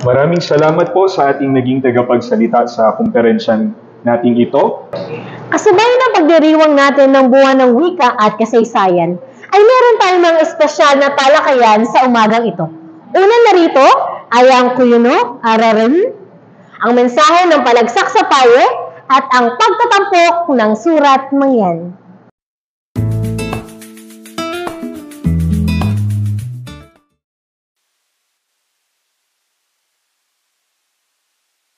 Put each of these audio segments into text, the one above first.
Maraming salamat po sa ating naging tagapagsalita sa kumperensya nating ito. Kasabay ng pagdiriwang natin ng buwan ng wika at kasaysayan, ay meron tayong mga espesyal na talakayan sa umagang ito. Una narito ay ang Kuyuno, Araran, ang mensahe ng palagsak sa paye, at ang pagtatampok ng surat mangyan.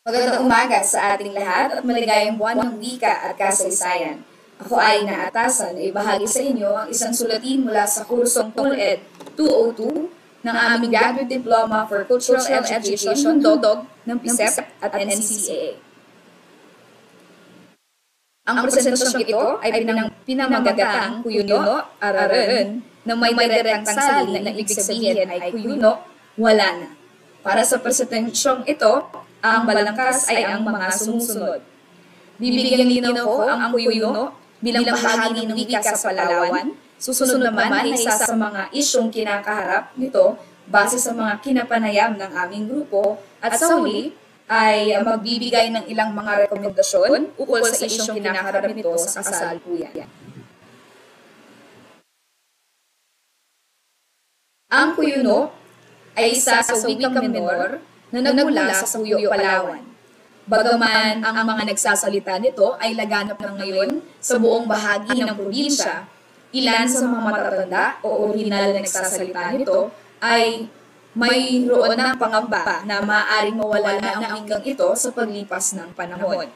Magandang umaga sa ating lahat at maligayang buwan ng wika at kasaysayan. Ako ay naatasan na ibahagi sa inyo ang isang sulatin mula sa kursong TULED 202 ng aming Graduate Diploma for Cultural Education DOG ng PSEP at NCCAA. Ang presentasyong ito ay pinamagatang Kuyuno, Araran, na may direktang salin na ibig sabihin ay Kuyuno, wala na. Para sa presentasyong ito, ang balangkas ay ang mga sumusunod. Bibigyan linaw ko ang Kuyuno bilang bahagi ng wika sa Palawan. Susunod naman ay isa sa mga isyong kinakaharap nito base sa mga kinapanayam ng aming grupo. At sa huli ay magbibigay ng ilang mga rekomendasyon ukol sa isyong kinakaharap nito sa kasalukuyan. Ang Kuyuno ay isa sa wikang menor na nagmula sa Puyo, Palawan. Bagaman ang mga nagsasalita nito ay laganap na ngayon sa buong bahagi ng probinsya, ilan sa mga matatanda o orihinal na nagsasalita nito ay mayroon ng pangamba na maaaring mawala na ang wikang ito sa paglipas ng panahon.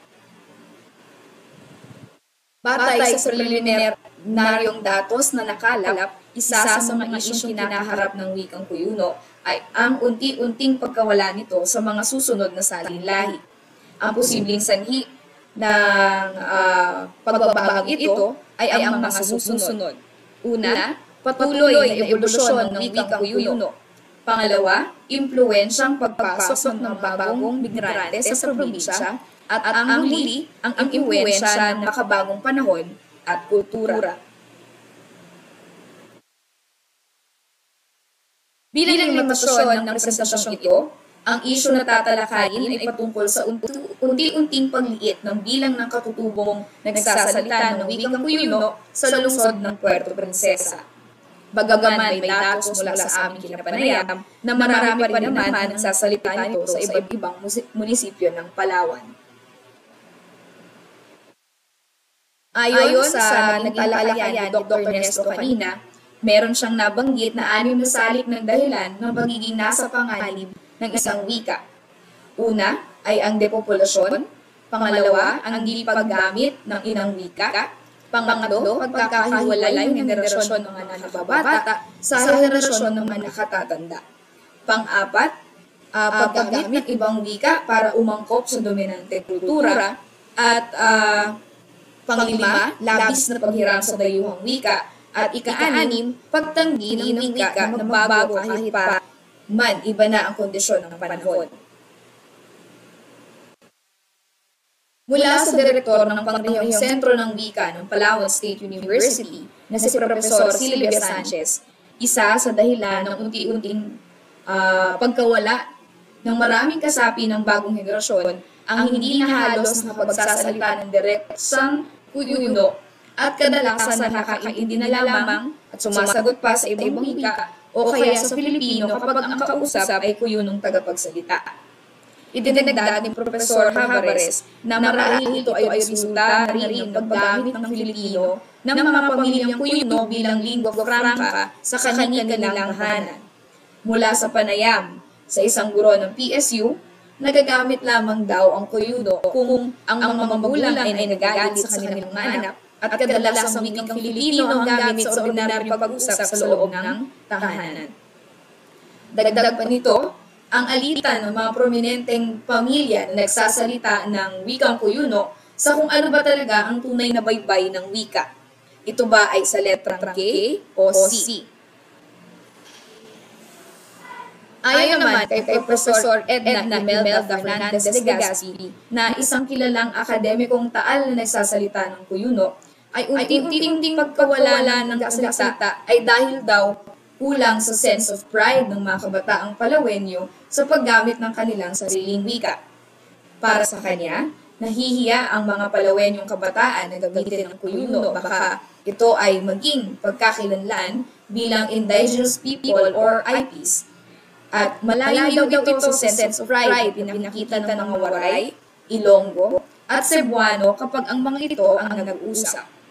Batay sa preliminaryong datos na nakalap, isa sa mga isyong kinaharap ng wikang Kuyuno ay ang unti-unting pagkawala nito sa mga susunod na salinlahi. Ang posibleng sanhi ng pagbabagong ito ay ang mga susunod. Una, patuloy na evolusyon ng wikang Kuyuno. Pangalawa, impluwensyang pagpasok ng bagong migrante sa probinsya. At ang huli, ang impluwensya ng makabagong panahon at kultura. Bilang limitasyon ng presentasyong ito, ang isyu na tatalakayin ay patungkol sa unti-unting pagliit ng bilang ng katutubong nagsasalita ng wikang Kuyuno sa lungsod ng Puerto Princesa. Bagaman may datos mula sa aming kinapanayam na marami pa rin naman nagsasalita nito sa iba't ibang munisipyo ng Palawan. Ayon sa nagtalakayan ni Dr. Ernesto kanina, meron siyang nabanggit na 6 na salik ng dahilan ng pagiging nasa panganib ng isang wika. Una ay ang depopulasyon, pangalawa ang hindi paggamit ng inang wika, pangatlo pagkakahiwalay ng henerasyon ng mga nakababata sa henerasyon ng mga nakatatanda. Pang-apat, paggamit ng ibang wika para umangkop sa dominante kultura at panglima, labis na paghiram sa dayuhang wika. At ika-6, pagtanggi ng wika na bago kahit pa man iba na ang kondisyon ng panahon. Mula sa direktor ng Pangrehiyong Sentro ng Wika ng Palawan State University na si Professor Silvia Sanchez, isa sa dahilan ng unti-unting pagkawala ng maraming kasapi ng bagong henerasyon ang hindi na halos nakapagsasalita ng direksang Kuyuno at kadalasan nakakaintindi na lamang at sumasagot pa sa ibang wika o kaya sa Pilipino kapag ang kausap ay Kuyunong tagapagsalita. Idinagdag ni Professor Javares na marahil ito ay resulta na rin ng paggamit ng Filipino ng mga pamilyang Kuyuno bilang lingua franca sa kanilang tahanan. Mula sa panayam sa isang guro ng PSU, nagagamit lamang daw ang Kuyuno kung ang mga magulang ay nagagalit sa kanilang mga anak at kadalasang wikang Filipino ang gamit sa ordinaryong pag-usap sa loob ng tahanan. Dagdag pa nito, ang alitan ng mga prominenteng pamilya na nagsasalita ng wikang Kuyuno sa kung ano ba talaga ang tunay na baybay ng wika. Ito ba ay sa letrang K o C? Ayon naman kay Professor Edna Imelda Fernandez Legazpi na isang kilalang akademikong taal na nagsasalita ng Kuyuno, ay unti-unting pagkawala ng salita ay dahil daw kulang sa sense of pride ng mga kabataang Palawenyo sa paggamit ng kanilang sariling wika. Para sa kanya, nahihiya ang mga Palawenyong kabataan na gamitin ng Kuyuno, baka ito ay maging pagkakilanlan bilang indigenous people or IPs. At malayo daw ito sa sense of pride na pinakita ng mga Waray, Ilonggo, at Cebuano kapag ang mga ito ang nag-usap.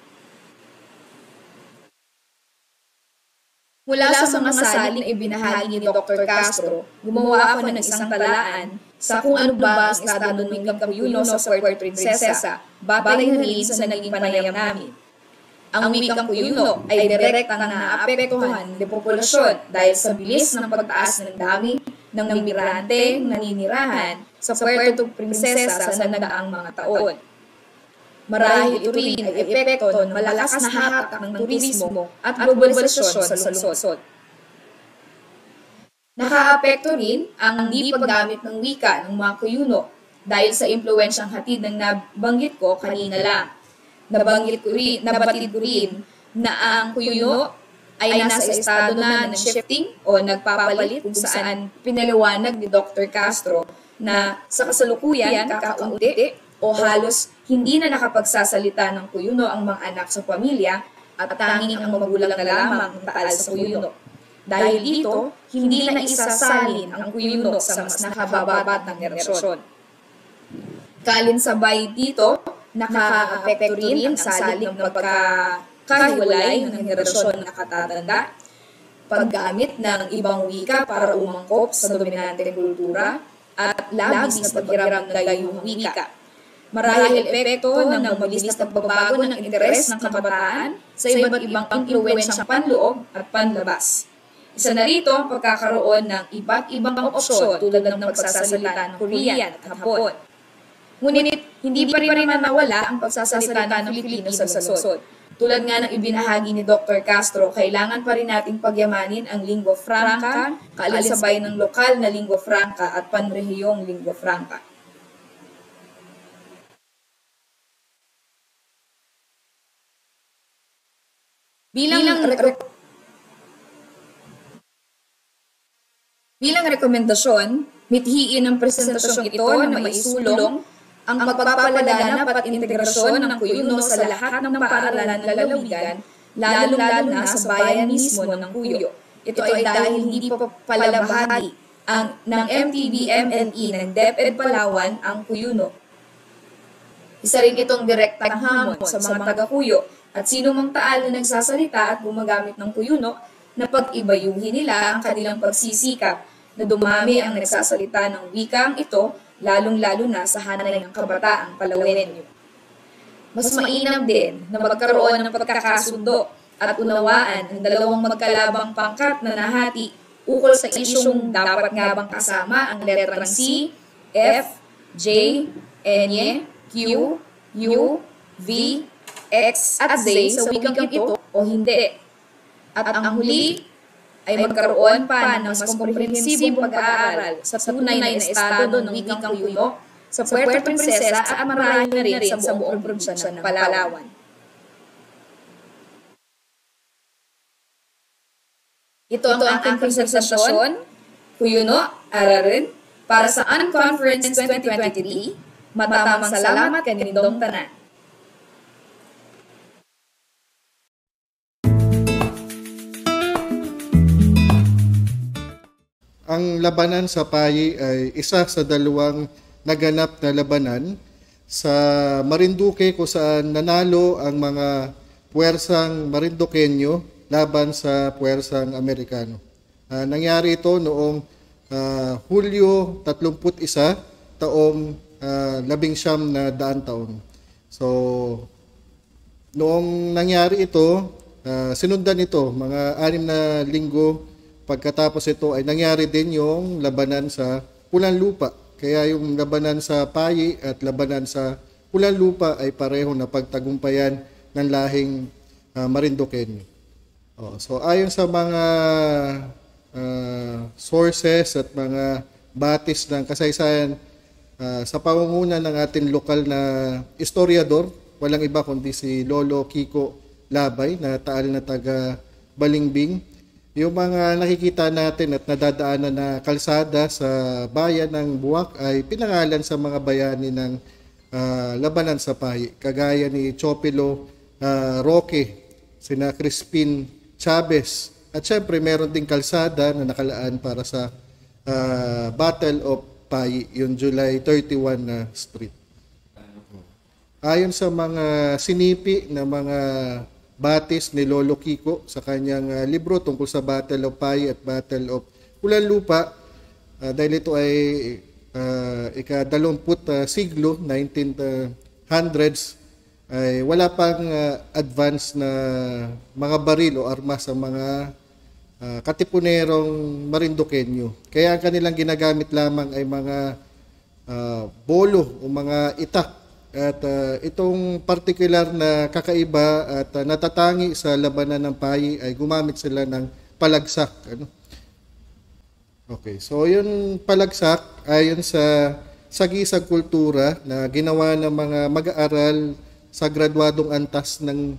Mula sa mga salin na ibinahagi ni Dr. Castro, gumawa ako ng isang talaan sa kung ano ba ang estado ng wikang Kuyuno sa Puerto Princesa, batay na rin sa naging panayam namin. Ang wikang Kuyuno ay direktang naapektuhan ng populasyon dahil sa bilis ng pagtaas ng dami ng migrante naninirahan sa Puerto Princesa sa nagdaang mga taon. Marahil ito rin ay epekto ng malakas na hatak ng turismo at globalisasyon sa lungsod. Nakaapekto rin ang hindi paggamit ng wika ng mga Kuyuno dahil sa impluwensyang hatid ng nabanggit ko kanina lang. Nabatid ko rin na ang Kuyuno ay nasa estado na ng shifting o nagpapalit kung saan pinaliwanag ni Dr. Castro na sa kasalukuyan kakaunti o halos hindi na nakapagsasalita ng Kuyuno ang mga anak sa pamilya at tanging ang magulang na lamang ang taal sa Kuyuno. Dahil dito, hindi na isasalin ang Kuyuno sa mas nakababatang henerasyon. Kalinsabay dito, nakaka-apekto rin ang salig ng pagkakahiwalay ng henerasyon na nakatatanda, paggamit ng ibang wika para umangkop sa dominanteng kultura, at labis na paghiram ng dayuhang wika. Marahil epekto ng mabilis na pagbabago ng interes ng kabataan sa iba't ibang impluwensyang panloob at panlabas. Isa na rito ang pagkakaroon ng iba't ibang opsyon tulad ng pagsasalita ng Korean at Hapon. Ngunit hindi pa rin naman nawala ang pagsasalita ng Filipino sa lungsod. Tulad nga ng ibinahagi ni Dr. Castro, kailangan pa rin nating pagyamanin ang lingua franca, kaalisabay ng lokal na lingua franca at panrehiyong lingua franca. Bilang rekomendasyon, mithiin ang presentasyong ito na maisulong ang pagpapalaganap at integrasyon ng Kuyuno sa lahat ng paaralan ng lalawigan, lalo-lalo na sa bayan mismo ng Cuyo. Ito ay dahil hindi pa palabahagi ng MTB-MNE ng DepEd Palawan ang Kuyuno. Isa rin itong direktang hamon sa mga taga-Cuyo at sino mang taal na nagsasalita at gumagamit ng Kuyuno na pag-ibayuhin nila ang kanilang pagsisikap na dumami ang nagsasalita ng wikang ito, lalong-lalo na sa hanay ng kabataang Palawenyo. Mas mainam din na magkaroon ng pagkakasundo at unawaan ang dalawang magkalabang pangkat na nahati ukol sa isyong dapat nga bang kasama ang letrang C, F, J, N, Q, U, V, X at Z sa wikang ito o hindi. At ang huli ay magkaroon pa ng mas komprehensibong pag-aaral sa tunay na estado ng wikang Kuyuno sa Puerto Princesa at marahil na rin sa buong probinsya ng Palawan. Ito ang aking presentasyon, Kuyuno, Ararin, para sa Unconference 2023. Matamang salamat kanindong tanan. Ang labanan sa Payi ay isa sa dalawang naganap na labanan sa Marinduque kung saan nanalo ang mga puwersang Marinduqueño laban sa puwersang Amerikano. Nangyari ito noong Hulyo 31, taong 1900 taon. So, noong nangyari ito, sinundan ito, mga 6 na linggo pagkatapos ito ay nangyari din yung labanan sa Pulang Lupa. Kaya yung labanan sa Payi at labanan sa Pulang Lupa ay pareho na pagtagumpayan ng lahing Marinduqueño. So ayon sa mga sources at mga batis ng kasaysayan, sa pangunguna ng ating lokal na historiador, walang iba kundi si Lolo Kiko Labay na taal na taga Balingbing, Yung mga nakikita natin at nadadaanan na kalsada sa bayan ng Buwak ay pinangalan sa mga bayani ng labanan sa payi. Kagaya ni Chopilo Roque, sina Crispin Chavez. At syempre meron ding kalsada na nakalaan para sa Battle of Payi, yung July 31 na street. Ayon sa mga sinipi na mga batis ni Lolo Kiko sa kanyang libro tungkol sa Battle of Payi at Battle of Pulanlupa, dahil ito ay ika-20 siglo, 1900s, ay wala pang advance na mga baril o armas sa mga katipunerong Marinduqueño. Kaya ang kanilang ginagamit lamang ay mga bolo o mga itak. At itong particular na kakaiba at natatangi sa labanan ng payi ay gumamit sila ng palagsak. Ano? Okay, so yun palagsak ayon sa sagisag kultura na ginawa ng mga mag-aaral sa graduadong antas ng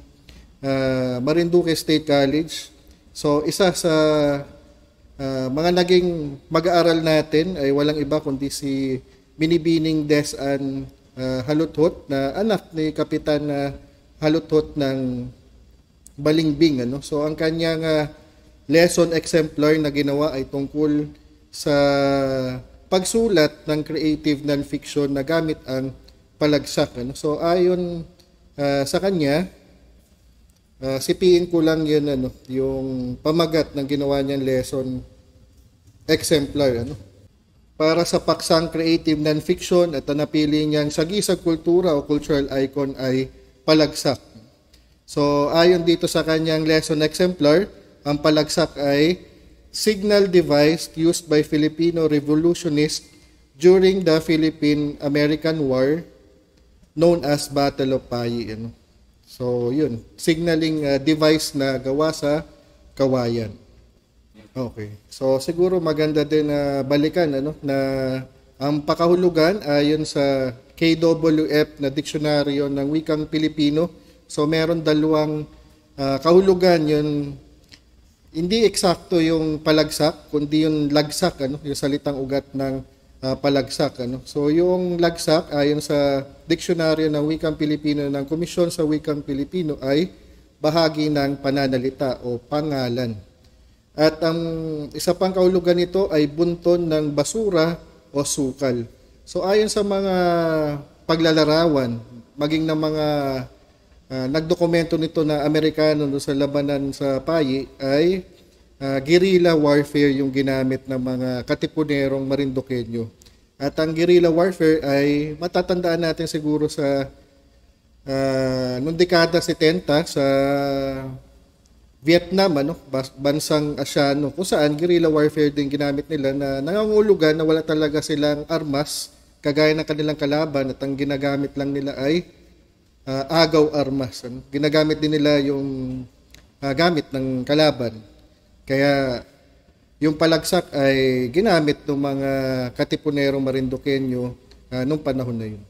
Marinduque State College. So isa sa mga naging mag-aaral natin ay walang iba kundi si Binibining Desan Haluthot na anak ni Kapitan Haluthot ng Balingbing. Ano? So ang kanyang lesson exemplar na ginawa ay tungkol sa pagsulat ng creative non-fiction na gamit ang palagsak. Ano? So ayon sa kanya, sipiin ko lang yun, yung pamagat ng ginawa niyang lesson exemplar. Para sa paksang creative non-fiction at napili niyang sagisag kultura o cultural icon ay palagsak. So ayon dito sa kanyang lesson exemplar, ang palagsak ay signal device used by Filipino revolutionists during the Philippine-American War known as Battle of Payi. So yun, signaling device na gawa sa kawayan. Okay. So siguro maganda din na balikan na ang pakahulugan ayon sa KWF na diksyonaryo ng wikang Pilipino. So meron dalawang kahulugan, yun hindi eksakto yung palagsak kundi yung lagsak, yung salitang ugat ng palagsak. So yung lagsak ayon sa diksyonaryo ng wikang Pilipino ng Komisyon sa Wikang Pilipino ay bahagi ng pananalita o pangalan. At ang isa pang kahulugan nito ay bunton ng basura o sukal. So ayon sa mga paglalarawan, maging ng mga nagdokumento nito na Amerikano sa labanan sa payi, ay guerrilla warfare yung ginamit ng mga katipunerong Marinduqueño. At ang guerrilla warfare ay matatandaan natin siguro sa noong dekada 70 sa Vietnam, bansang Asyano, kung saan guerrilla warfare din ginamit nila na nangangulugan na wala talaga silang armas kagaya ng kanilang kalaban at ang ginagamit lang nila ay agaw armas. Ginagamit din nila yung gamit ng kalaban. Kaya yung palagsak ay ginamit ng mga katipunerong Marinduqueño nung panahon na yun.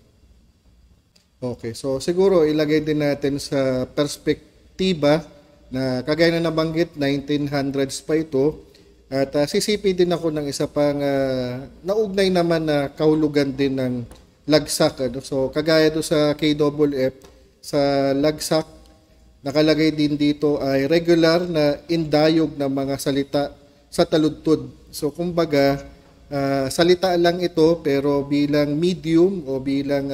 Okay, so siguro ilagay din natin sa perspektiba na kagaya na nabanggit, 1900s pa ito. At sisipi din ako ng isa pang naugnay naman na kahulugan din ng lagsak. So kagaya do sa KWF, sa lagsak, nakalagay din dito ay regular na indayog ng mga salita sa taludtod. So kumbaga, salita lang ito pero bilang medium o bilang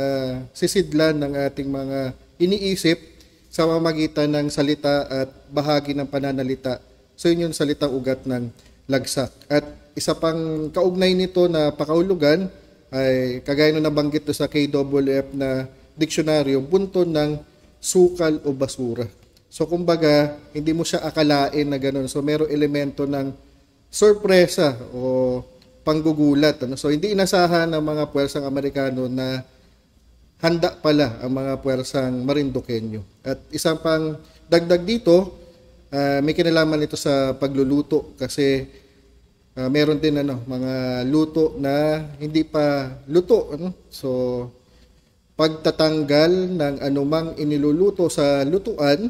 sisidlan ng ating mga iniisip sa pamamagitan ng salita at bahagi ng pananalita. So yun yung salitang ugat ng lagsak. At isa pang kaugnay nito na pakahulugan ay kagaya na nabanggit sa KWF na diksyonaryo, bunton ng sukal o basura. So kumbaga, hindi mo siya akalain na gano'n. So merong elemento ng sorpresa o panggugulat. So hindi inasahan ng mga puwersang Amerikano na handa pala ang mga puwersang Marinduqueño. At isang pang dagdag dito, may kinalaman ito sa pagluluto kasi meron din mga luto na hindi pa luto. So pagtatanggal ng anumang iniluluto sa lutuan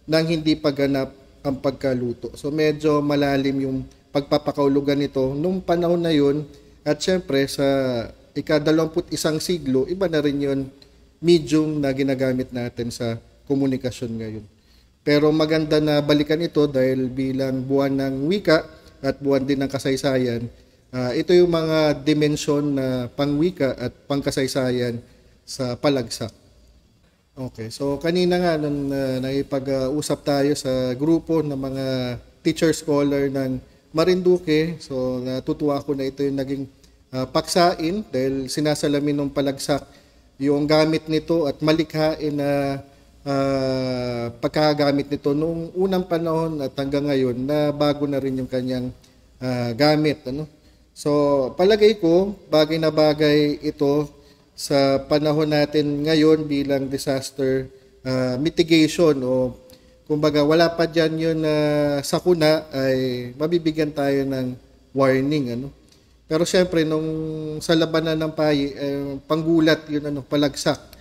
nang hindi pa ganap ang pagkaluto. So medyo malalim yung pagpapakaulugan nito nung panahon na yun. At syempre sa ika-21 siglo, iba na rin yun medium na ginagamit natin sa komunikasyon ngayon. Pero maganda na balikan ito dahil bilang buwan ng wika at buwan din ng kasaysayan, ito yung mga dimensyon na pangwika at pangkasaysayan sa palagsak. Okay, so kanina nga nung nakipag-usap tayo sa grupo ng mga teacher scholar ng Marinduque, so natutuwa ako na ito yung naging paksain dahil sinasalamin ng palagsak yung gamit nito at malikhain na pagkagamit nito noong unang panahon at hanggang ngayon na bago na rin yung kanyang gamit. Ano? So palagay ko, bagay na bagay ito sa panahon natin ngayon bilang disaster mitigation o kumbaga wala pa dyan yun sakuna ay mabibigyan tayo ng warning. Ano? Pero syempre nung sa labanan ng payi, panggulat yun palagsak.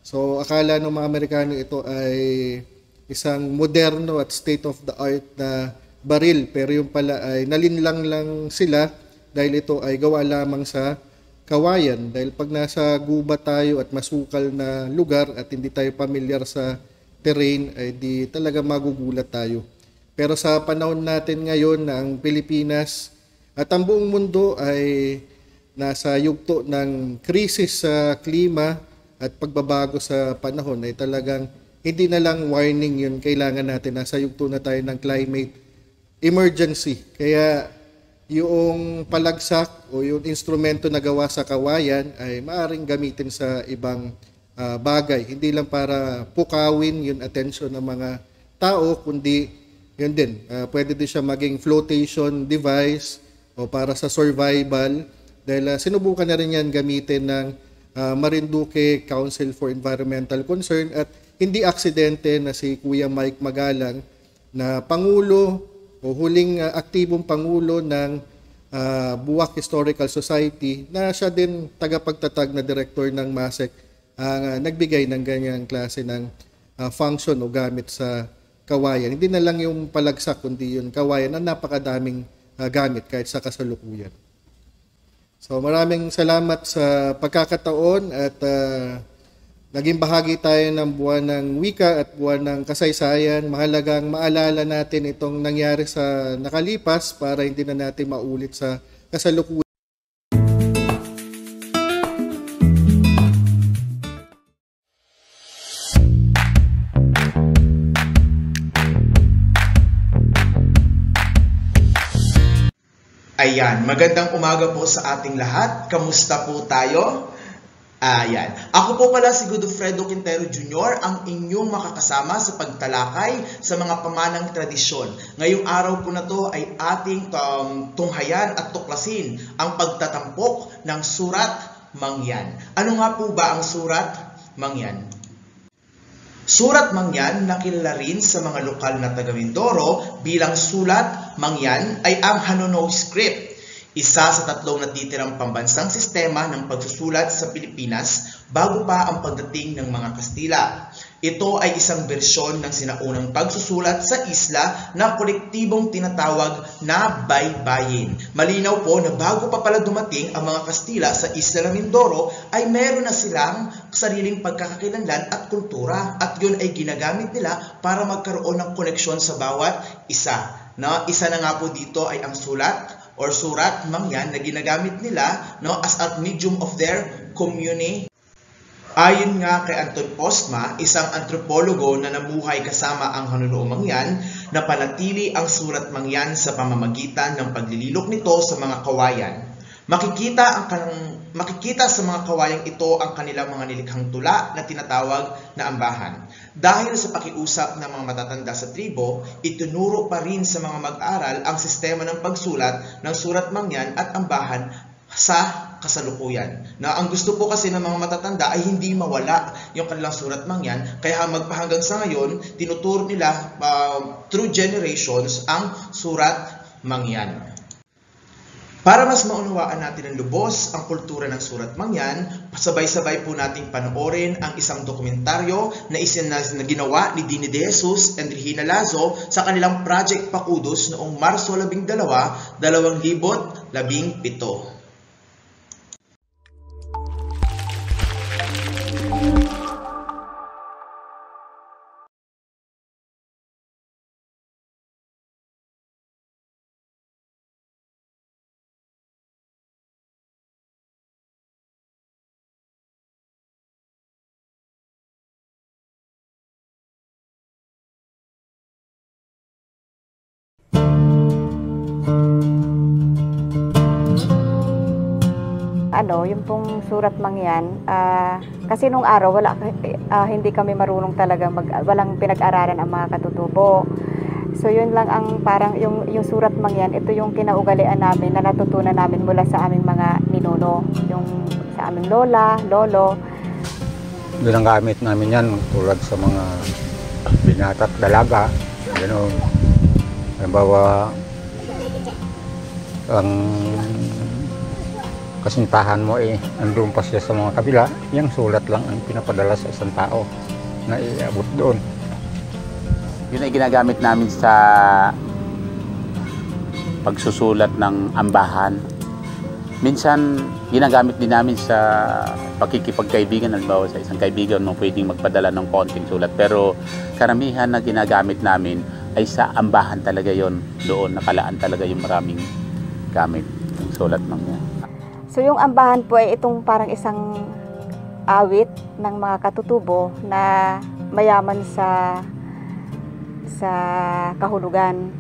So akala ng mga Amerikano ito ay isang moderno at state of the art na baril pero yung pala ay nalinlang lang sila dahil ito ay gawa lamang sa kawayan. Dahil pag nasa gubat tayo at masukal na lugar at hindi tayo familiar sa terrain, ay di talaga magugulat tayo. Pero sa panahon natin ngayon na ang Pilipinas at ang buong mundo ay nasa yugto ng krisis sa klima at pagbabago sa panahon, ay talagang hindi na lang warning yun. Kailangan natin, nasa yugto na tayo ng climate emergency. Kaya yung palagsak o yung instrumento na gawa sa kawayan ay maaring gamitin sa ibang bagay. Hindi lang para pukawin yung attention ng mga tao, kundi yun din. Pwede din siya maging flotation device o para sa survival. Dahil sinubukan na rin yan gamitin ng Marinduque Council for Environmental Concern at hindi aksidente na si Kuya Mike Magalang na Pangulo o huling aktibong Pangulo ng Buwak Historical Society na siya din tagapagtatag na direktor ng MASEC ang nagbigay ng ganyang klase ng function o gamit sa kawayan. Hindi na lang yung palagsak kundi yung kawayan na napakadaming gamit kahit sa kasalukuyan. So maraming salamat sa pagkakataon at naging bahagi tayo ng buwan ng wika at buwan ng kasaysayan. Mahalagang maalala natin itong nangyari sa nakalipas para hindi na natin maulit sa kasalukuyan. Ayan, magandang umaga po sa ating lahat. Kamusta po tayo? Ayan. Ako po pala si Godofredo Quintero Jr., ang inyong makakasama sa pagtalakay sa mga pamanang tradisyon. Ngayong araw po na to ay ating tunghayan at tuklasin ang pagtatampok ng Surat Mangyan. Ano nga po ba ang Surat Mangyan? Surat Mangyan na kilala rin sa mga lokal na taga Mindoro bilang Sulat Mangyan ay ang Hanunoy script, isa sa 3 natitirang pambansang sistema ng pagsusulat sa Pilipinas bago pa ang pagdating ng mga Kastila. Ito ay isang bersyon ng sinaunang pagsusulat sa isla na kolektibong tinatawag na baybayin. Malinaw po na bago pa pala dumating ang mga Kastila sa isla ng Mindoro ay meron na silang sariling pagkakakilanlan at kultura at yun ay ginagamit nila para magkaroon ng koneksyon sa bawat isa. Isa na nga po dito ay ang sulat or Surat Mangyan na ginagamit nila as a medium of their community. Ayon nga kay Anton Postma, isang antropologo na namuhay kasama ang Hanunoy Mangyan, na panatili ang Surat Mangyan sa pamamagitan ng paglililok nito sa mga kawayan. Makikita sa mga kawayang ito ang kanilang mga nilikhang tula na tinatawag na ambahan. Dahil sa pakiusap ng mga matatanda sa tribo, itinuro pa rin sa mga mag-aral ang sistema ng pagsulat ng Surat Mangyan at ambahan sa kasalukuyan. Ang gusto po kasi ng mga matatanda ay hindi mawala yung kanilang Surat Mangyan, kaya magpahanggang sa ngayon, tinuturo nila through generations ang Surat Mangyan. Para mas maunawaan natin ng lubos ang kultura ng Surat Mangyan, sabay-sabay po nating panoorin ang isang dokumentaryo na ginawa ni Dini De Jesus and Regina Lazo sa kanilang Project Pakudos noong Marso 12, 2017. Yung pong Surat Mangyan, kasi nung araw hindi kami marunong talaga walang pinag-aralan ang mga katutubo. So yun lang ang parang yung Surat Mangyan, ito yung kinaugalian namin na natutunan namin mula sa aming mga ninuno, yung sa aming lola, lolo. Ginagamit namin yan tulad sa mga binata at dalaga. Gano'n. Halimbawa, ang kasintahan mo andun pa siya sa mga kabila, yung sulat lang ang pinapadala sa isang tao na iabot doon. Yun ay ginagamit namin sa pagsusulat ng ambahan. Minsan, ginagamit din namin sa pakikipagkaibigan. Halimbawa sa isang kaibigan mo pwedeng magpadala ng konting sulat. Pero karamihan na ginagamit namin ay sa ambahan talaga yon. Doon nakalaan talaga yung maraming gamit ng sulat ng yan. So yung ambahan po ay itong parang isang awit ng mga katutubo na mayaman sa kahulugan.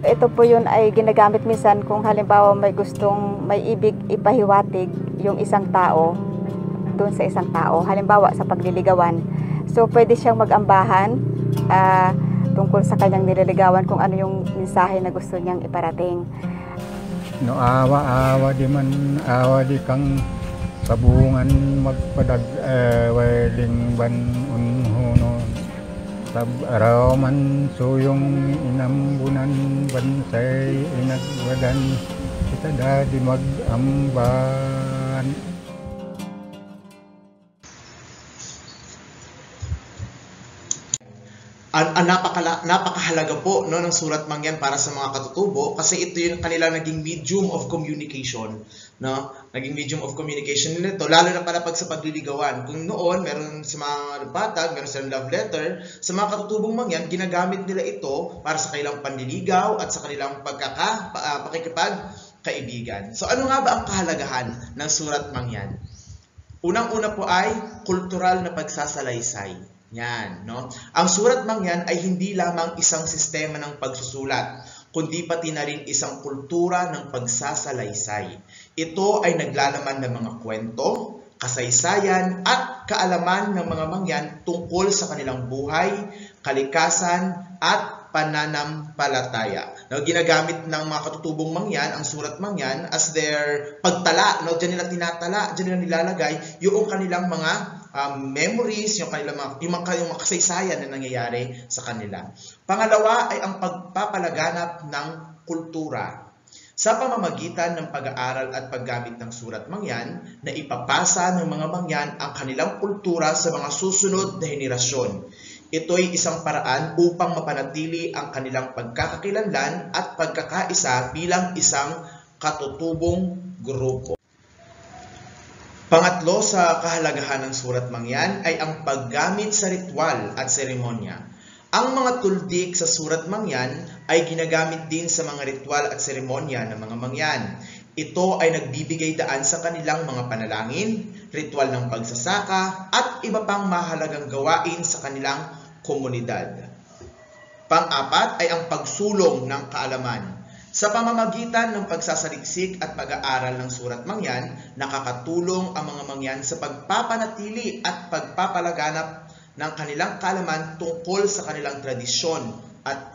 Ito po yun ay ginagamit minsan kung halimbawa may ibig ipahiwatig yung isang tao doon sa isang tao. Halimbawa sa pagliligawan. So pwede siyang mag-ambahan tungkol sa kanyang nililigawan kung ano yung mensahe na gusto niyang iparating. No awa di man awa di kang sabungan magpadag weling ban unhuno sab araw man suyong inambunan bansay inagwadan kita dadi mag-amban. Napakahalaga po ng Surat Mangyan para sa mga katutubo kasi ito yung kanila naging medium of communication, no? Naging medium of communication nila ito, lalo na pala pag sa pagliligawan. Kung noon meron sa mga patag, meron silang love letter, sa mga katutubong Mangyan ginamit nila ito para sa kanilang panliligaw at sa kanilang pakikipagkaibigan. So ano nga ba ang kahalagahan ng Surat Mangyan? Unang-una po ay kultural na pagsasalaysay. Yan, no? Ang Surat Mangyan ay hindi lamang isang sistema ng pagsusulat, kundi pati na rin isang kultura ng pagsasalaysay. Ito ay naglalaman ng mga kwento, kasaysayan at kaalaman ng mga Mangyan tungkol sa kanilang buhay, kalikasan at pananampalataya. No, ginagamit ng mga katutubong Mangyan ang Surat Mangyan as their pagtala. No, diyan nila tinatala, diyan nila nilalagay yung kanilang mga memories, yung mga kasaysayan na nangyayari sa kanila. Pangalawa ay ang pagpapalaganap ng kultura sa pamamagitan ng pag-aaral at paggamit ng Surat Mangyan na ipapasa ng mga Mangyan ang kanilang kultura sa mga susunod na henerasyon. Ito ay isang paraan upang mapanatili ang kanilang pagkakakilanlan at pagkakaisa bilang isang katutubong grupo. Pangatlo sa kahalagahan ng Surat Mangyan ay ang paggamit sa ritual at seremonya. Ang mga tuldik sa Surat Mangyan ay ginagamit din sa mga ritual at seremonya ng mga Mangyan. Ito ay nagbibigay daan sa kanilang mga panalangin, ritual ng pagsasaka, at iba pang mahalagang gawain sa kanilang komunidad. Pang-apat ay ang pagsulong ng kaalaman. Sa pamamagitan ng pagsasaliksik at pag-aaral ng Surat Mangyan, nakakatulong ang mga Mangyan sa pagpapanatili at pagpapalaganap ng kanilang kaalaman tungkol sa kanilang tradisyon at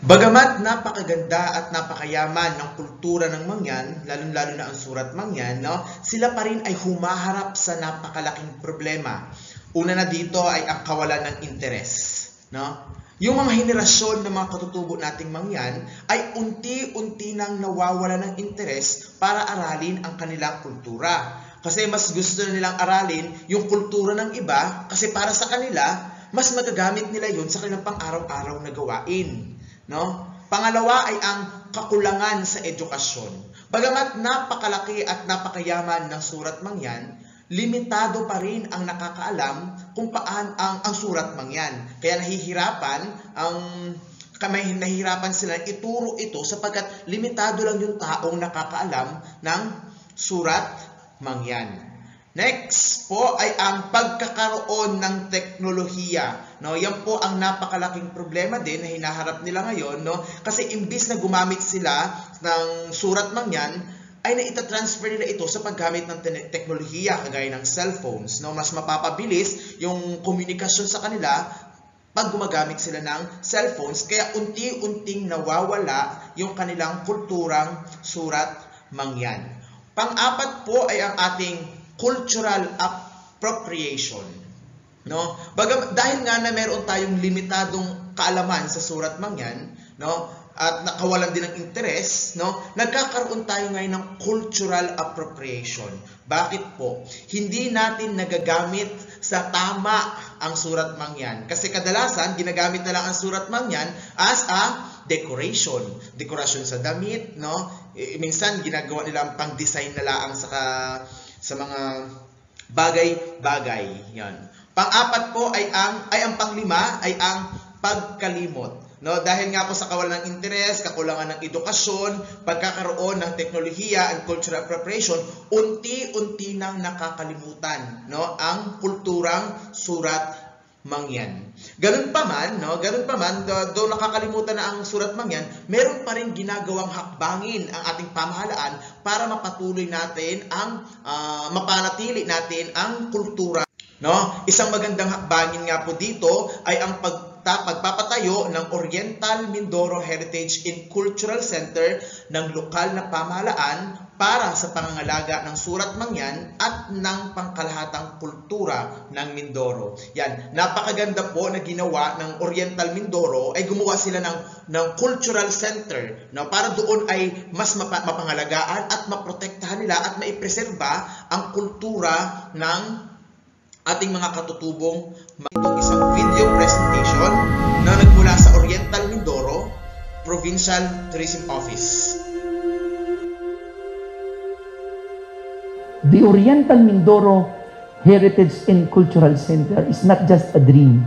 Bagamat napakaganda at napakayaman ng kultura ng Mangyan, lalong-lalo na ang Surat Mangyan, no, sila pa rin ay humaharap sa napakalaking problema. Una na dito ay ang kawalan ng interes, no? yung mga henerasyon ng mga katutubo nating mangyan ay unti-unti nang nawawala ng interes para aralin ang kanilang kultura. Kasi mas gusto nilang aralin yung kultura ng iba kasi para sa kanila, mas magagamit nila yun sa kanilang pang-araw-araw na gawain. No? Pangalawa ay ang kakulangan sa edukasyon. Bagamat napakalaki at napakayaman ng surat mangyan, limitado pa rin ang nakakaalam kung paan ang surat mangyan. Kaya nahihirapan sila ituro ito sapagkat limitado lang yung taong nakakaalam ng surat mangyan. Next po ay ang pagkakaroon ng teknolohiya. No, yan po ang napakalaking problema din na hinaharap nila ngayon, no? Kasi imbis na gumamit sila ng surat mangyan, ay naitatransfer nila ito sa paggamit ng teknolohiya kagaya ng cellphones. No? Mas mapapabilis yung komunikasyon sa kanila pag gumagamit sila ng cellphones. Kaya unti-unting nawawala yung kanilang kulturang surat mangyan. Pang-apat po ay ang ating cultural appropriation. No? Dahil nga na meron tayong limitadong kaalaman sa surat mangyan, no? At nakawalan din ng interes, no? Nagkakaroon tayo ngayon ng cultural appropriation. Bakit po? Hindi natin nagagamit sa tama ang surat mangyan. Kasi kadalasan, ginagamit na lang ang surat mangyan as a decoration. Dekorasyon sa damit, no? Minsan, ginagawa nila ang pang-design na lang sa mga bagay-bagay. Yan. Pang-apat po ay ang panglima ay ang pagkalimot. No, dahil nga po sa kawalan ng interes, kakulangan ng edukasyon, pagkakaroon ng teknolohiya and cultural appropriation, unti-unti nang nakakalimutan, no, ang kulturang surat mangyan. Ganun pa man, do nakakalimutan na ang surat mangyan, meron pa rin ginagawang hakbangin ang ating pamahalaan para mapatuloy natin mapanatili natin ang kultura. No? Isang magandang hakbangin nga po dito ay ang pagpapatayo ng Oriental Mindoro Heritage and Cultural Center ng lokal na pamahalaan para sa pangangalaga ng surat mangyan at ng pangkalahatang kultura ng Mindoro. Yan, napakaganda po na ginawa ng Oriental Mindoro ay gumawa sila ng cultural center, no, para doon ay mas mapangalagaan at maprotektahan nila at maipreserba ang kultura ng ating mga katutubong. Itong isang video presentation na nagmula sa Oriental Mindoro Provincial Tourism Office. The Oriental Mindoro Heritage and Cultural Center is not just a dream.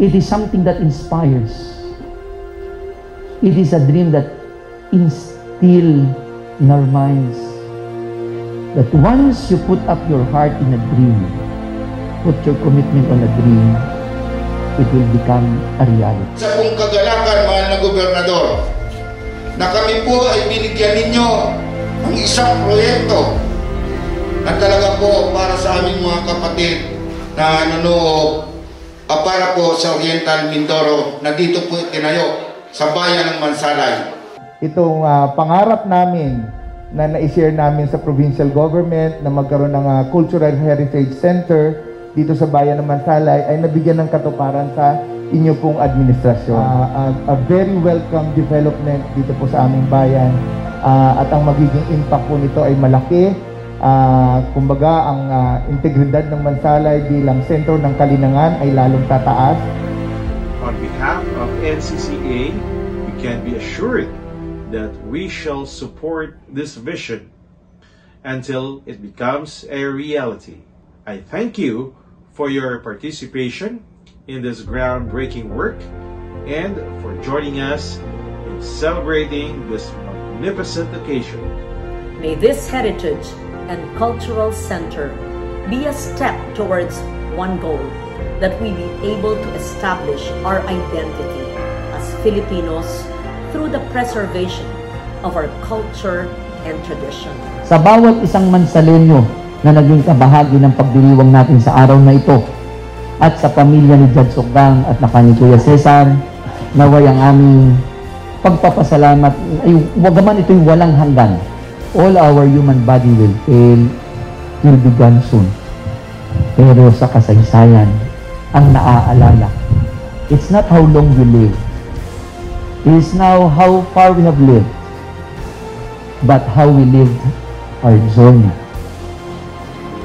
It is something that inspires. It is a dream that instills in our minds that once you put up your heart in a dream, put your commitment on a dream, it will become a reality. Sa pong kagalakan, mahal na gobernador, na kami po ay binigyan ninyo ng isang proyekto na talaga po para sa aming mga kapatid na nanonood para po sa Oriental Mindoro na dito po tinayo sa bayan ng Mansalay. Itong pangarap namin na na-share namin sa provincial government na magkaroon ng Cultural Heritage Center dito sa bayan ng Mansalay ay nabigyan ng katuparan sa inyo pong administrasyon. A very welcome development dito po sa aming bayan at ang magiging impact po nito ay malaki. Kumbaga, ang integridad ng Mansalay bilang sentro ng kalinangan ay lalong tataas. On behalf of NCCA, we can be assured that we shall support this vision until it becomes a reality. I thank you for your participation in this groundbreaking work and for joining us in celebrating this magnificent occasion. May this heritage and cultural center be a step towards one goal, that we be able to establish our identity as Filipinos through the preservation of our culture and tradition. Sa bawat isang Mansalenyo na naging kabahagi ng pagdiriwang natin sa araw na ito, at sa pamilya ni Judge Sogdang at na ni Kuya Cesar, naway ang aming pagpapasalamat ay wagaman ito'y walang hanggan. All our human body will fail, will be gone soon. Pero sa kasaysayan, ang naaalala It's not how long we live. It is now how far we have lived, but how we lived our journey.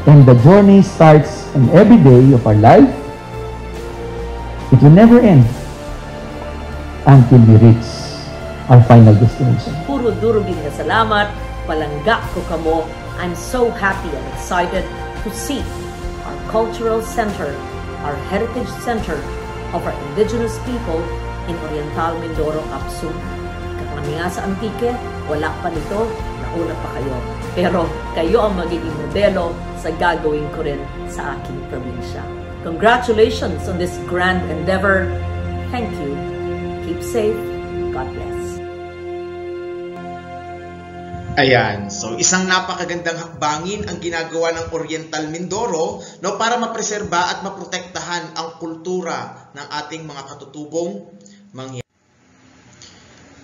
And the journey starts in every day of our life. It will never end until we reach our final destination. Puro durugin na salamat, palangga ko kamo. I'm so happy and excited to see our cultural center, our heritage center of our indigenous people in Oriental Mindoro, Kapsum. Kami nga sa Antique, wala pa nito, nauna pa kayo. Pero kayo ang magiging modelo sa gagawin ko rin sa aking probinsya. Congratulations on this grand endeavor. Thank you. Keep safe. God bless. Ayan, so isang napakagandang hakbangin ang ginagawa ng Oriental Mindoro, no, para mapreserba at maprotektahan ang kultura ng ating mga katutubong mangyan.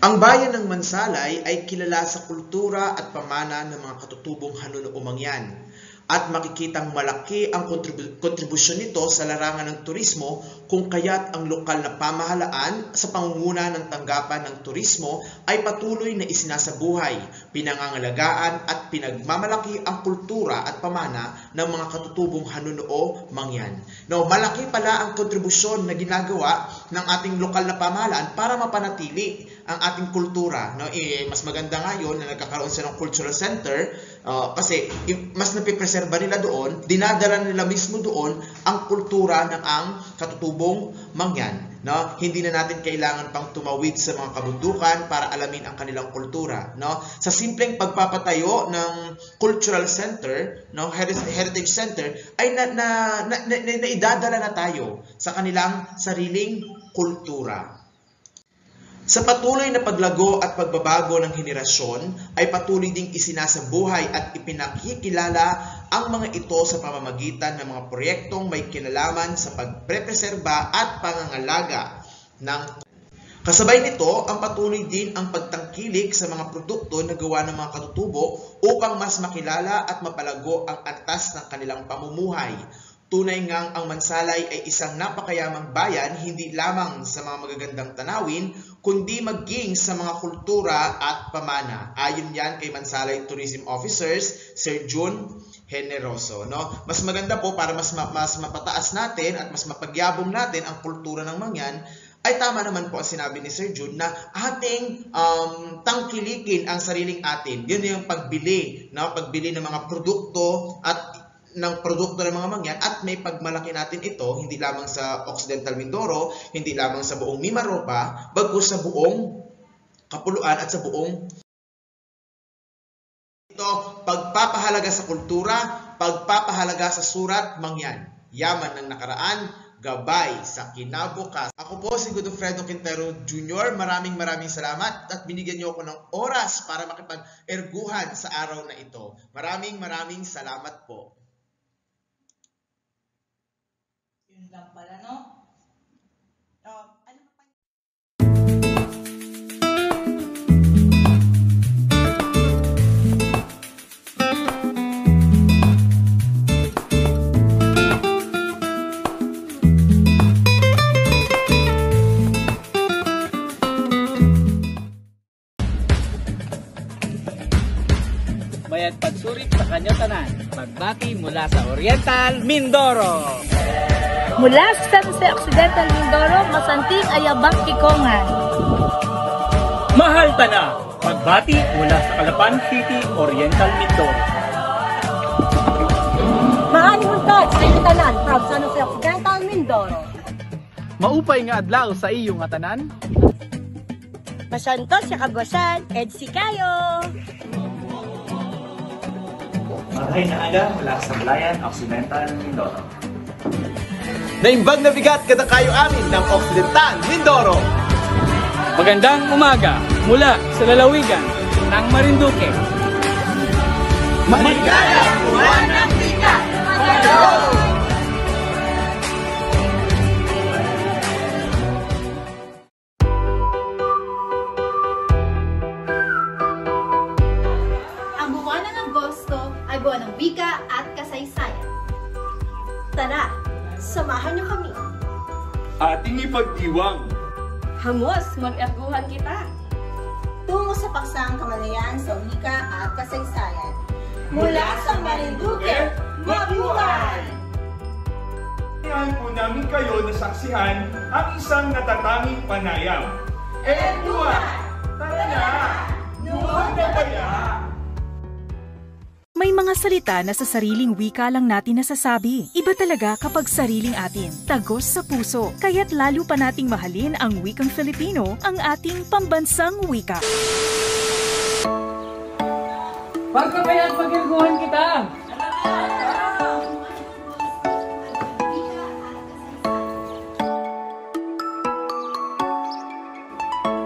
Ang bayan ng Mansalay ay kilala sa kultura at pamana ng mga katutubong Hanuno o Mangyan. At makikitang malaki ang kontribusyon nito sa larangan ng turismo, kung kaya't ang lokal na pamahalaan sa pangunguna ng tanggapan ng turismo ay patuloy na isinasabuhay, pinangangalagaan at pinagmamalaki ang kultura at pamana ng mga katutubong Hanuno o Mangyan. No, malaki pala ang kontribusyon na ginagawa ng ating lokal na pamahalaan para mapanatili ang ating kultura. No, mas maganda ngayon na nagkakaroon sila ng cultural center, kasi mas napipreserba nila doon, dinadala nila mismo doon ang kultura ng ang katutubong Mangyan. No? Hindi na natin kailangan pang tumawid sa mga kabundukan para alamin ang kanilang kultura. No? Sa simpleng pagpapatayo ng cultural center, no, heritage center, ay naidadala na tayo sa kanilang sariling kultura. Sa patuloy na paglago at pagbabago ng henerasyon, ay patuloy ding isinasabuhay at ipinakikilala ang mga ito sa pamamagitan ng mga proyektong may kinalaman sa pagprepreserba at pangangalaga ng. Kasabay nito, ang patuloy din ang pagtangkilik sa mga produkto na gawa ng mga katutubo upang mas makilala at mapalago ang antas ng kanilang pamumuhay. Tunay ngang ang Mansalay ay isang napakayamang bayan, hindi lamang sa mga magagandang tanawin, kundi maging sa mga kultura at pamana. Ayon yan kay Mansalay Tourism Officers, Sir June Generoso. No? Mas maganda po para mas mapataas natin at mas mapagyabong natin ang kultura ng Mangyan, ay tama naman po ang sinabi ni Sir June na ating tangkilikin ang sariling atin. Yun yung pagbili, no? Pagbili ng mga produkto at ng produkto ng mga Mangyan, at may pagmalaki natin ito hindi lamang sa Occidental Mindoro, hindi lamang sa buong Mimaropa, bagkus sa buong Kapuluan at sa buong ito, pagpapahalaga sa kultura, pagpapahalaga sa surat Mangyan, yaman ng nakaraan, gabay sa kinabukas. Ako po si Godofredo Quintero Jr. Maraming salamat at binigyan niyo ako ng oras para makipag-erguhan sa araw na ito. Maraming salamat po. Yun lang pala, no? Bayad pagsurit sa kanyo tanan. Pagbati mula sa Oriental Mindoro. Mula sa Occidental Mindoro, Masanting Ayabang Kikongan. Mahal tana. Pagbati mula sa Calapan City, Oriental Mindoro. Maani huntad sa inyo tanan, from San Jose Occidental Mindoro. Maupay nga adlaw sa iyo nga tanan. Masantos sa Kagwasan, Edsi kayo. Marhay na aga mula sa Blayan, Occidental Mindoro. Naimbag na bigat kada kayo amin ng Occidental Mindoro. Magandang umaga mula sa lalawigan ng Marinduque. Maligayang buwan ng Wika! Hello! Ang buwan ng Agosto ay buwan ng wika at kasaysayan. Tara, samahan niyo kami. ating ipagdiwang. Hamos, mag-erguhan kita. Tungo sa paksang kamalayan sa wika at kasaysayan. Mula sa Marinduque, mabuhay! Kailangan po namin kayo na saksihan ang isang natatanging panayam. Erguhan! Tara na! Nuhod na kaya! May mga salita na sa sariling wika lang natin nasasabi. Iba talaga kapag sariling atin. Tagos sa puso. Kaya't lalo pa nating mahalin ang wikang Filipino, ang ating pambansang wika. Pagkabayan, pag-erguhan kita!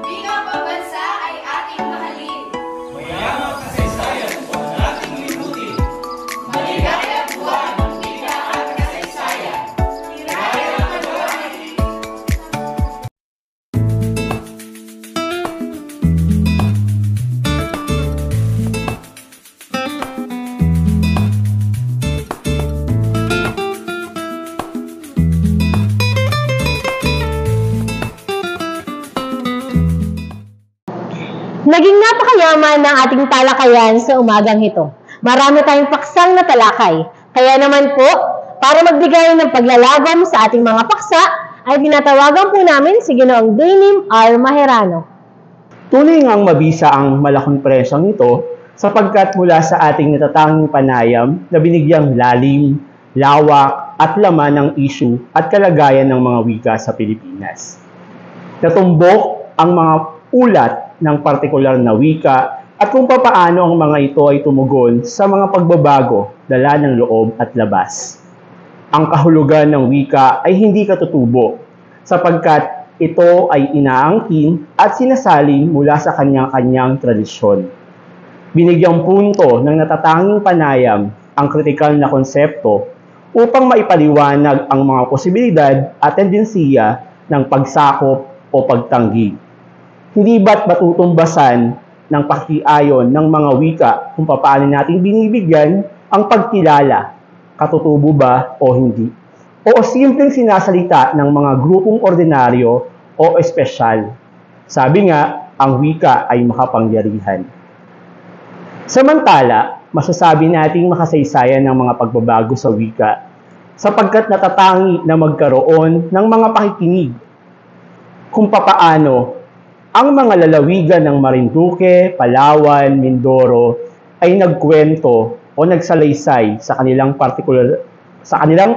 Wikang pambansa ay ating mahalin. Mayamang kasaysayan po nating libutin. Maligaya buwan ng wika at kasaysayan. Tiraya ang kaluluwa. Naging napakayaman ng ating talakayan sa umagang ito. Marami tayong paksang na talakay. Kaya naman po, para magbigay ng paglalaban sa ating mga paksa, ay tinatawagan po namin si Ginoong Denim R. Maherano. Tunay ngang mabisa ang malakong presyong ito sapagkat mula sa ating natatanging panayam na binigyang lalim, lawak at laman ng issue at kalagayan ng mga wika sa Pilipinas. Natumbok ang mga ulat ng partikular na wika at kung papaano ang mga ito ay tumugon sa mga pagbabago, dala ng loob at labas. Ang kahulugan ng wika ay hindi katutubo sapagkat ito ay inaangkin at sinasalin mula sa kanyang-kanyang tradisyon. Binigyang punto ng natatanging panayam ang kritikal na konsepto upang maipaliwanag ang mga posibilidad at tendensiya ng pagsakop o pagtanggi. Hindi ba't matutumbasan ng pakiayon ng mga wika kung paano natin binibigyan ang pagkilala, katutubo ba o hindi? O simpleng sinasalita ng mga grupong ordinaryo o espesyal. Sabi nga, ang wika ay makapangyarihan. Samantala, masasabi nating makasaysayan ng mga pagbabago sa wika sapagkat natatangi na magkaroon ng mga pakikinig kung papaano ang mga lalawigan ng Marinduque, Palawan, Mindoro ay nagkwento o nagsalaysay sa kanilang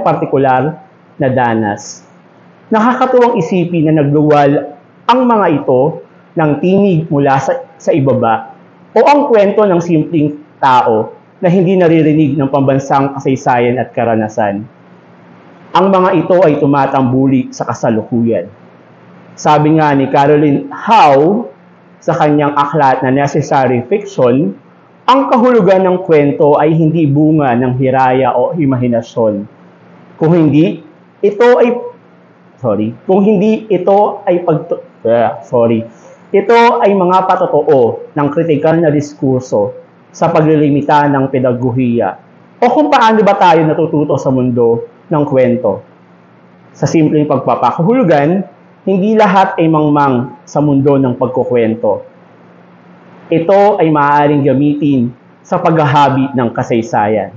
partikular na danas. Nakakatuwang isipin na nagluwal ang mga ito ng tinig mula sa ibaba o ang kwento ng simpleng tao na hindi naririnig ng pambansang kasaysayan at karanasan. Ang mga ito ay tumatambuli sa kasalukuyan. Sabi nga ni Caroline Howe sa kanyang aklat na Necessary Fiction, ang kahulugan ng kwento ay hindi bunga ng hiraya o imahinasyon. Kung hindi ito ay mga patotoo ng kritikal na diskurso sa paglilimita ng pedagohiya o kung paano ba tayo natututo sa mundo ng kwento. Sa simpleng pagpapakahulugan, hindi lahat ay mangmang sa mundo ng pagkukwento. Ito ay maaaring gamitin sa paghahabi ng kasaysayan.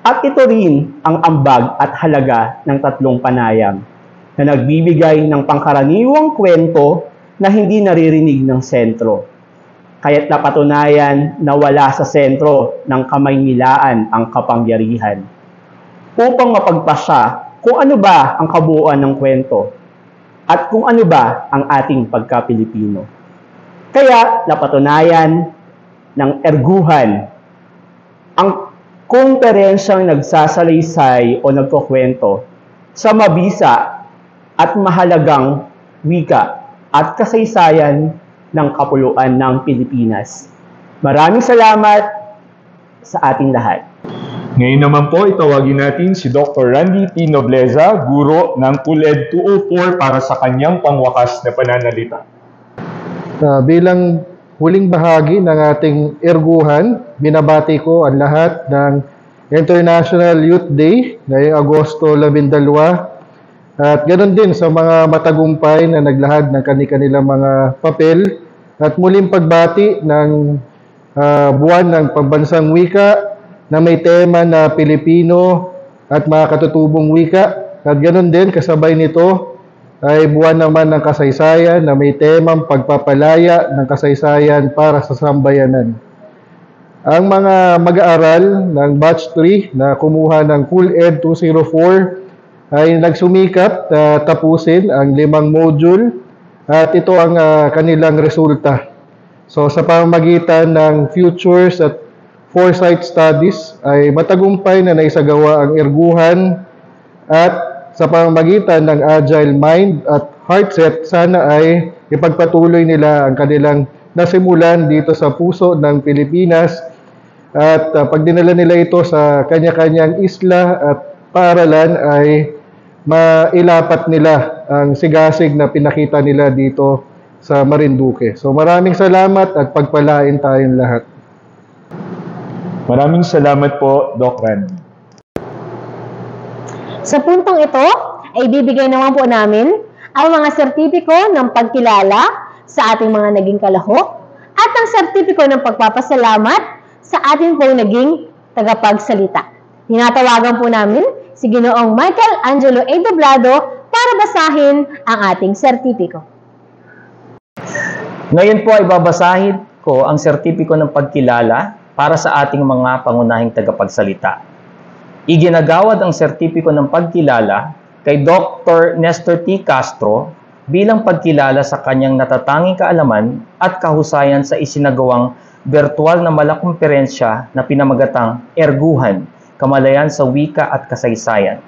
At ito rin ang ambag at halaga ng tatlong panayam na nagbibigay ng pangkaraniwang kwento na hindi naririnig ng sentro. Kaya't napatunayan na wala sa sentro ng kamay-nilaan ang kapangyarihan. Upang mapagpasya kung ano ba ang kabuuan ng kwento at kung ano ba ang ating pagka-Pilipino. Kaya napatunayan ng erguhan ang komperensyang nagsasalaysay o nagkukwento sa mabisa at mahalagang wika at kasaysayan ng kapuluan ng Pilipinas. Maraming salamat sa ating lahat. Ngayon naman po, itawagin natin si Dr. Randy T. Nobleza, guro ng PULED 204 para sa kanyang pangwakas na pananalita. Bilang huling bahagi ng ating erguhan, binabati ko ang lahat ng International Youth Day ngayong Agosto 12 At ganoon din sa mga matagumpay na naglahad ng kanilang mga papel. At muling pagbati ng buwan ng pambansang wika na may tema na Pilipino at mga katutubong wika. At ganoon din kasabay nito ay buwan naman ng kasaysayan na may temang pagpapalaya ng kasaysayan para sa sambayanan. Ang mga mag-aaral ng Batch 3 na kumuha ng CoolEd 204 ay nagsumikap na tapusin ang 5 module at ito ang kanilang resulta. So sa pamamagitan ng Futures at Foresight Studies ay matagumpay na naisagawa ang erguhan at sa pamamagitan ng Agile Mind at Heartset, sana ay ipagpatuloy nila ang kanilang nasimulan dito sa puso ng Pilipinas at pag dinala nila ito sa kanya-kanyang isla at paaralan ay mailapat nila ang sigasig na pinakita nila dito sa Marinduque. So maraming salamat at pagpalain tayong lahat. Maraming salamat po, Doc Randy. Sa puntong ito, ay bibigay naman po namin ang mga sertipiko ng pagkilala sa ating mga naging kalahok at ang sertipiko ng pagpapasalamat sa ating pong naging tagapagsalita. Tinatawagan po namin si Ginoong Michael Angelo A. Doblado para basahin ang ating sertipiko. Ngayon po ay babasahin ko ang sertipiko ng pagkilala para sa ating mga pangunahing tagapagsalita. Iginagawad ang sertipiko ng pagkilala kay Dr. Nestor T. Castro bilang pagkilala sa kanyang natatanging kaalaman at kahusayan sa isinagawang virtual na malakumperensya na pinamagatang Erguhan, Kamalayan sa Wika at Kasaysayan,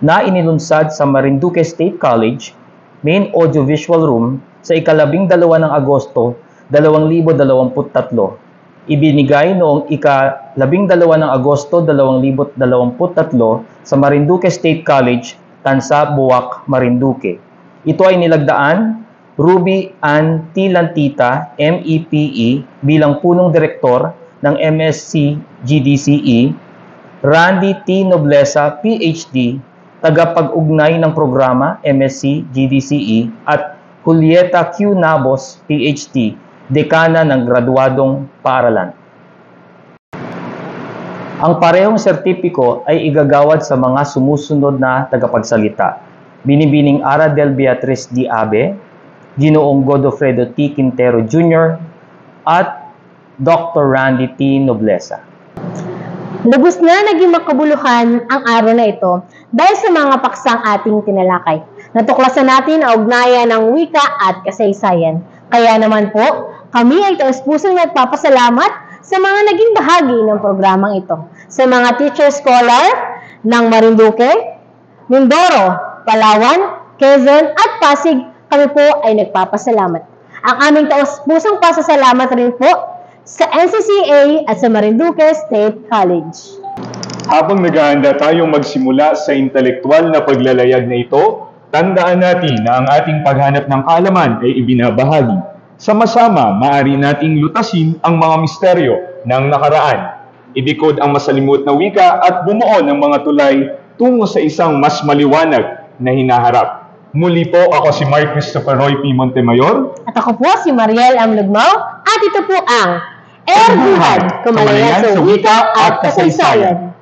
na inilunsad sa Marinduque State College, Main Audiovisual Room sa 12 ng Agosto, 2023. Ibinigay noong ika-12 ng Agosto 2023 sa Marinduque State College, Tansa, Buwak, Marinduque. Ito ay nilagdaan Ruby Ann T. Lantita, MEPE, bilang punong direktor ng MSc GDCE, Randy T. Nobleza, PhD, tagapag-ugnay ng programa MSc GDCE, at Julieta Q. Nabos, PhD, dekana ng graduadong paaralan. Ang parehong sertipiko ay igagawad sa mga sumusunod na tagapagsalita: Binibining Ara del Beatriz D. Abe, Ginoong Godofredo T. Quintero Jr., at Dr. Randy T. Nobleza. Lubos na naging makabuluhan ang araw na ito dahil sa mga paksang ating tinalakay. Natuklasan natin ang ugnayan ng wika at kasaysayan. Kaya naman po, kami ay taus-pusong nagpapasalamat sa mga naging bahagi ng programang ito. Sa mga teacher scholar ng Marinduque, Mindoro, Palawan, Quezon at Pasig, kami po ay nagpapasalamat. Ang aming taus-pusong pasasalamat rin po sa NCCA at sa Marinduque State College. Habang naghahanda tayong magsimula sa intelektual na paglalayag na ito, tandaan natin na ang ating paghanap ng kaalaman ay ibinabahagi. Sama-sama, maaari nating lutasin ang mga misteryo ng nakaraan, idikod ang masalimut na wika at bumuo ng mga tulay tungo sa isang mas maliwanag na hinaharap. Muli po, ako si Mark Christopher Roy P. Montemayor. At ako po si Mariel M. Lugmao. At ito po ang Erguhan, Kamalayan sa Wika at Kasaysayan.